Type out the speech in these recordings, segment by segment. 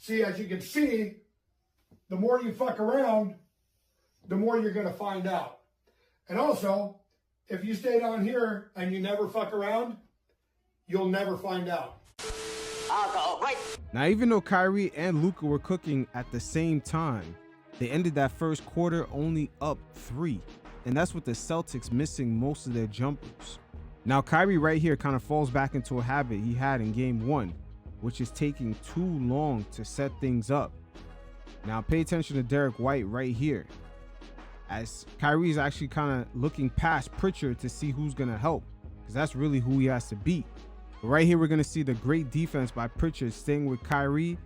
See, as you can see, the more you fuck around, the more you're going to find out. And also, if you stay down here and you never fuck around, you'll never find out. Now, even though Kyrie and Luka were cooking at the same time, they ended that first quarter only up 3. And that's with the Celtics missing most of their jumpers. Now, Kyrie right here kind of falls back into a habit he had in game 1, which is taking too long to set things up. Now, pay attention to Derek White right here, as Kyrie is actually kind of looking past Pritchard to see who's going to help, because that's really who he has to beat. But right here, we're going to see the great defense by Pritchard staying with Kyrie,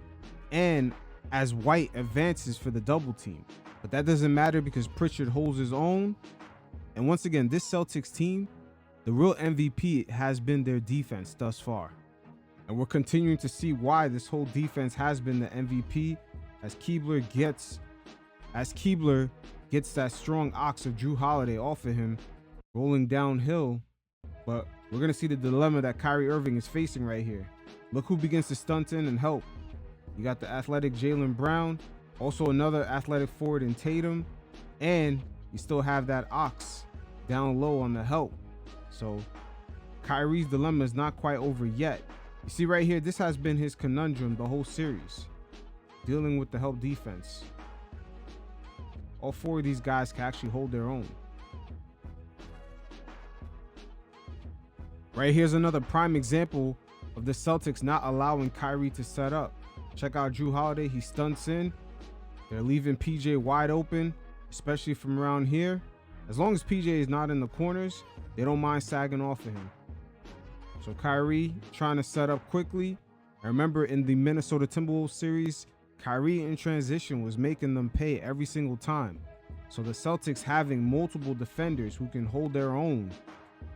and as White advances for the double team. But that doesn't matter because Pritchard holds his own. And once again, this Celtics team, the real MVP has been their defense thus far. And we're continuing to see why this whole defense has been the MVP, as Keebler gets that strong ox of Drew Holiday off of him, rolling downhill. But we're going to see the dilemma that Kyrie Irving is facing right here. Look who begins to stunt in and help. You got the athletic Jaylen Brown, also another athletic forward in Tatum, and you still have that ox down low on the help. So Kyrie's dilemma is not quite over yet. You see right here, this has been his conundrum the whole series, dealing with the help defense. All 4 of these guys can actually hold their own. Right here's another prime example of the Celtics not allowing Kyrie to set up. Check out Drew Holiday, he stunts in. They're leaving PJ wide open, especially from around here. As long as PJ is not in the corners, they don't mind sagging off of him. So Kyrie trying to set up quickly. I remember in the Minnesota Timberwolves series, Kyrie in transition was making them pay every single time. So the Celtics having multiple defenders who can hold their own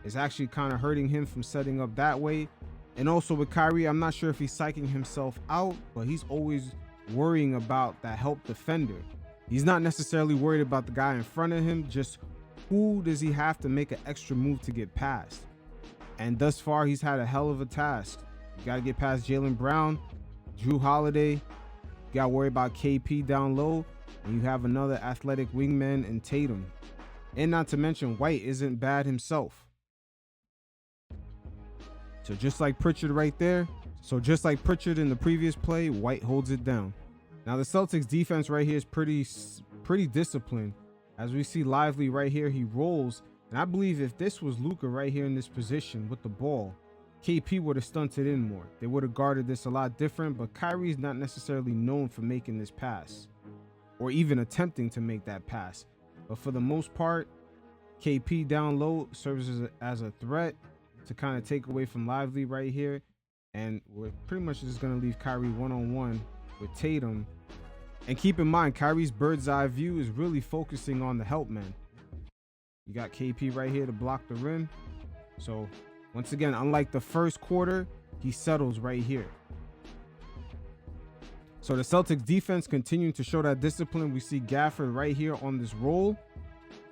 is actually kind of hurting him from setting up that way. And also with Kyrie, I'm not sure if he's psyching himself out, but he's always worrying about that help defender. He's not necessarily worried about the guy in front of him, just who does he have to make an extra move to get past. And thus far, he's had a hell of a task. You got to get past Jaylen Brown, Drew Holiday. You got to worry about KP down low. And you have another athletic wingman in Tatum. And not to mention, White isn't bad himself. So just like Pritchard right there. So just like Pritchard in the previous play, White holds it down. Now the Celtics defense right here is pretty disciplined. As we see Lively right here, he rolls. And I believe if this was Luka right here in this position with the ball, KP would have stunted in more. They would have guarded this a lot different, but Kyrie's not necessarily known for making this pass or even attempting to make that pass. But for the most part, KP down low serves as a threat to kind of take away from Lively right here. And we're pretty much just going to leave Kyrie one-on-one with Tatum. And keep in mind, Kyrie's bird's eye view is really focusing on the help man. You got KP right here to block the rim. So once again, unlike the first quarter, he settles right here. So the Celtics defense continuing to show that discipline. We see Gafford right here on this roll.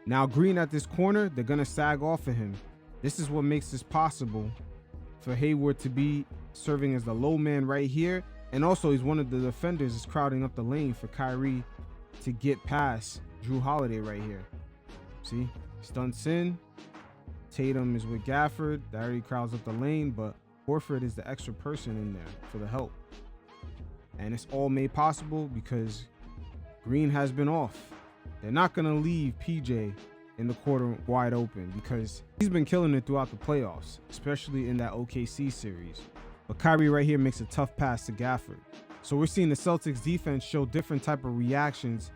Now Green at this corner, they're going to sag off of him. This is what makes this possible for Hayward to be serving as the low man right here. And also he's one of the defenders is crowding up the lane for Kyrie to get past Drew Holiday right here. See, stunts in. Tatum is with Gafford. That already crowds up the lane, but Horford is the extra person in there for the help. And it's all made possible because Green has been off. They're not going to leave PJ in the quarter wide open because he's been killing it throughout the playoffs, especially in that OKC series. But Kyrie right here makes a tough pass to Gafford. So we're seeing the Celtics defense show different type of reactions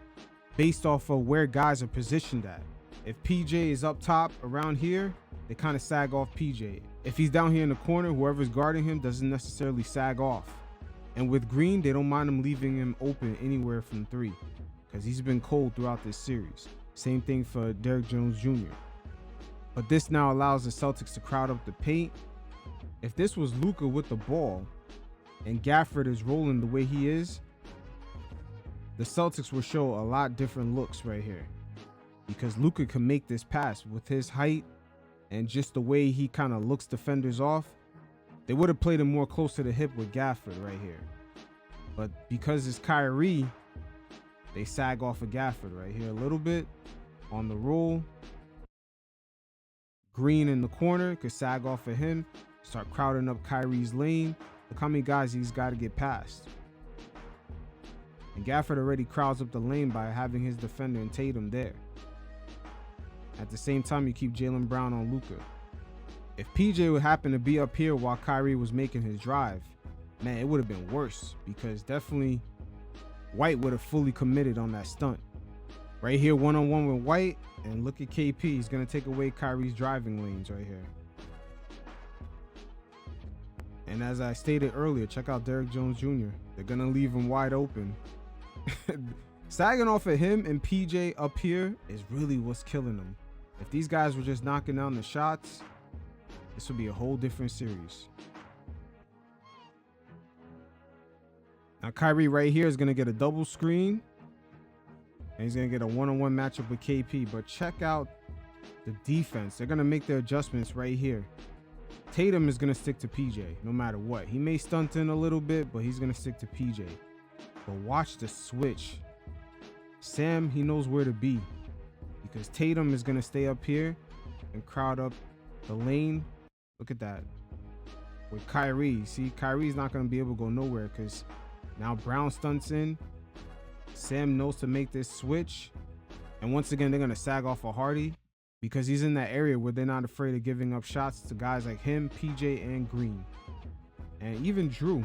based off of where guys are positioned at. If PJ is up top around here, they kind of sag off PJ. If he's down here in the corner, whoever's guarding him doesn't necessarily sag off. And with Green, they don't mind him leaving him open anywhere from 3 because he's been cold throughout this series. Same thing for Derrick Jones Jr. But this now allows the Celtics to crowd up the paint. If this was Luka with the ball and Gafford is rolling the way he is, the Celtics will show a lot different looks right here because Luka can make this pass with his height and just the way he kind of looks defenders off. They would have played him more close to the hip with Gafford right here. But because it's Kyrie, they sag off of Gafford right here a little bit on the roll. Green in the corner could sag off of him, start crowding up Kyrie's lane. Look how many guys he's got to get past. And Gafford already crowds up the lane by having his defender and Tatum there. At the same time, you keep Jaylen Brown on Luka. If PJ would happen to be up here while Kyrie was making his drive, man, it would have been worse, because definitely White would have fully committed on that stunt. Right here, one-on-one with White, and look at KP. He's going to take away Kyrie's driving lanes right here. And as I stated earlier, check out Derrick Jones Jr. They're going to leave him wide open. Sagging off of him and PJ up here is really what's killing them. If these guys were just knocking down the shots, this would be a whole different series. Now Kyrie right here is going to get a double screen. And he's going to get a one-on-one matchup with KP. But check out the defense. They're going to make their adjustments right here. Tatum is going to stick to PJ no matter what. He may stunt in a little bit, but he's going to stick to PJ. But watch the switch. Sam, he knows where to be, because Tatum is going to stay up here and crowd up the lane. Look at that. With Kyrie. See, Kyrie's not going to be able to go nowhere, because now Brown stunts in. Sam knows to make this switch. And once again, they're going to sag off of Hardy, because he's in that area where they're not afraid of giving up shots to guys like him, PJ, and Green. And even Drew,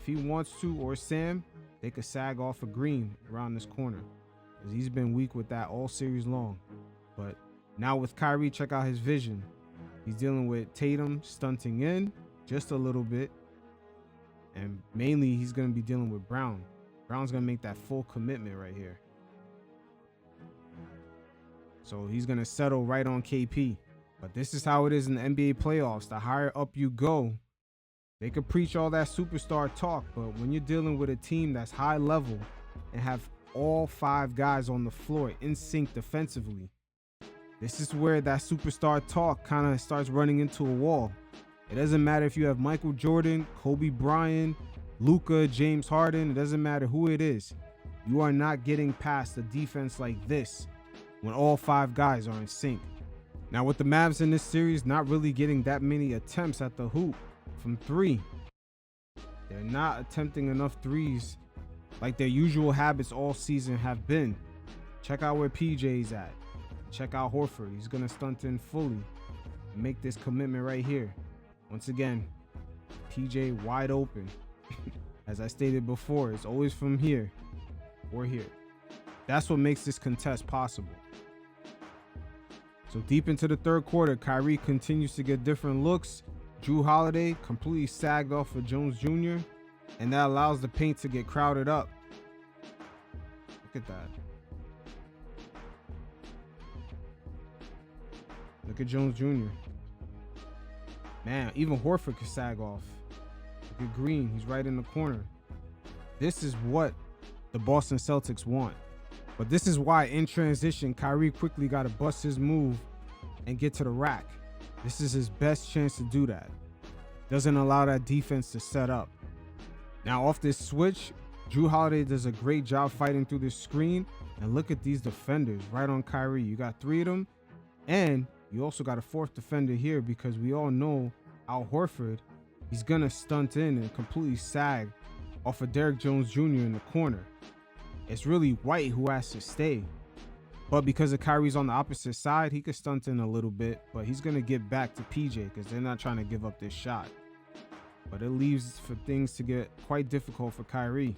if he wants to, or Sam, they could sag off of Green around this corner, because he's been weak with that all series long. But now with Kyrie, check out his vision. He's dealing with Tatum stunting in just a little bit. And mainly he's going to be dealing with Brown. Brown's going to make that full commitment right here. So he's going to settle right on KP. But this is how it is in the NBA playoffs. The higher up you go, they could preach all that superstar talk, but when you're dealing with a team that's high level and have all 5 guys on the floor in sync defensively, this is where that superstar talk kind of starts running into a wall. It doesn't matter if you have Michael Jordan, Kobe Bryant, Luka, James Harden. It doesn't matter who it is. You are not getting past a defense like this when all 5 guys are in sync. Now with the Mavs in this series not really getting that many attempts at the hoop from 3, they're not attempting enough threes like their usual habits all season have been. Check out where PJ's at. Check out Horford. He's going to stunt in fully and make this commitment right here. Once again, PJ wide open. As I stated before, it's always from here or here. That's what makes this contest possible. So deep into the third quarter, Kyrie continues to get different looks. Jrue Holiday completely sagged off of Jones Jr., and that allows the paint to get crowded up. Look at that. Look at Jones Jr. Man, even Horford could sag off. Look at Green. He's right in the corner. This is what the Boston Celtics want. But this is why in transition, Kyrie quickly got to bust his move and get to the rack. This is his best chance to do that. Doesn't allow that defense to set up. Now off this switch, Jrue Holiday does a great job fighting through this screen. And look at these defenders right on Kyrie. You got 3 of them. And you also got a 4th defender here, because we all know Al Horford, he's going to stunt in and completely sag off of Derrick Jones Jr. in the corner. It's really White who has to stay. But because of Kyrie's on the opposite side, he could stunt in a little bit, but he's going to get back to PJ because they're not trying to give up this shot. But it leaves for things to get quite difficult for Kyrie.